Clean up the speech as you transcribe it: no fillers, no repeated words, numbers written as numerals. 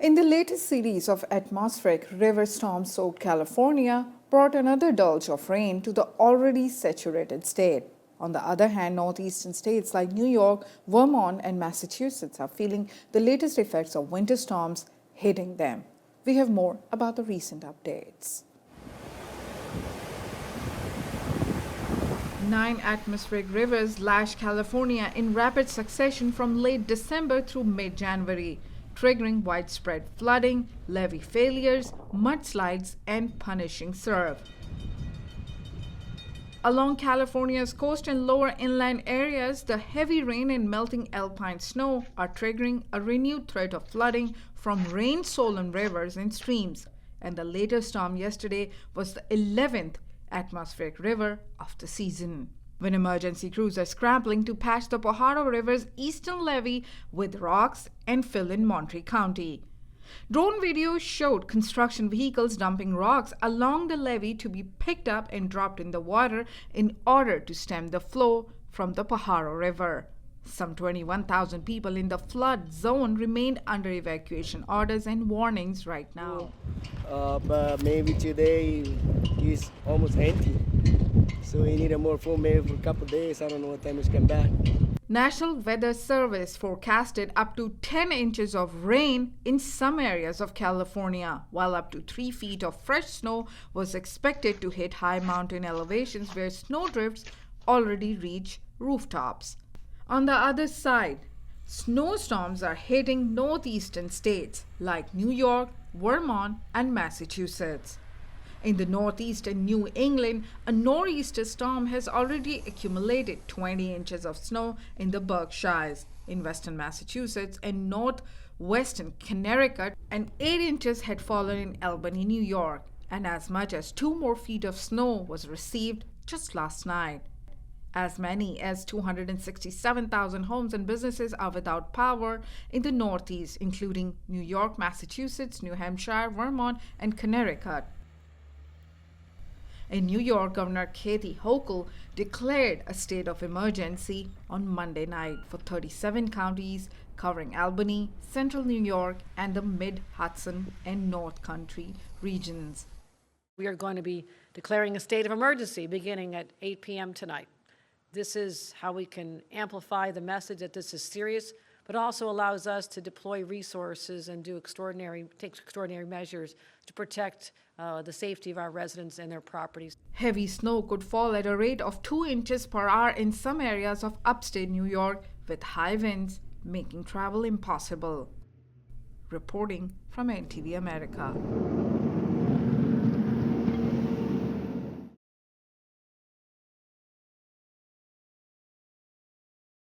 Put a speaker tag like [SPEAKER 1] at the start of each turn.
[SPEAKER 1] In the latest series of atmospheric river storms, soaked California brought another dulge of rain to the already saturated state. On the other hand, northeastern states like New York, Vermont, and Massachusetts are feeling the latest effects of winter storms hitting them. We have more about the recent updates. 9 atmospheric rivers lashed California in rapid succession from late December through mid-January, triggering widespread flooding, levee failures, mudslides, and punishing surf. Along California's coast and lower inland areas, the heavy rain and melting alpine snow are triggering a renewed threat of flooding from rain-swollen rivers and streams. And the latest storm yesterday was the 11th atmospheric river of the season, when emergency crews are scrambling to patch the Pajaro River's eastern levee with rocks and fill in Monterey County. Drone videos showed construction vehicles dumping rocks along the levee to be picked up and dropped in the water in order to stem the flow from the Pajaro River. Some 21,000 people in the flood zone remained under evacuation orders and warnings right now.
[SPEAKER 2] But maybe today is almost empty. So we need a more full maybe for a couple of days. I don't know what time it's come back.
[SPEAKER 1] National Weather Service forecasted up to 10 inches of rain in some areas of California, while up to 3 feet of fresh snow was expected to hit high mountain elevations where snowdrifts already reach rooftops. On the other side, snowstorms are hitting northeastern states like New York, Vermont, and Massachusetts. In the northeast and New England, a nor'easter storm has already accumulated 20 inches of snow in the Berkshires. In western Massachusetts and northwestern Connecticut, and 8 inches had fallen in Albany, New York, and as much as 2 more feet of snow was received just last night. As many as 267,000 homes and businesses are without power in the Northeast, including New York, Massachusetts, New Hampshire, Vermont, and Connecticut. In New York, Governor Kathy Hochul declared a state of emergency on Monday night for 37 counties, covering Albany, Central New York, and the Mid-Hudson and North Country regions.
[SPEAKER 3] We are going to be declaring a state of emergency beginning at 8 p.m. tonight. This is how we can amplify the message that this is serious, but also allows us to deploy resources and take extraordinary measures to protect the safety of our residents and their properties.
[SPEAKER 1] Heavy snow could fall at a rate of 2 inches per hour in some areas of upstate New York, with high winds making travel impossible. Reporting from NTV America.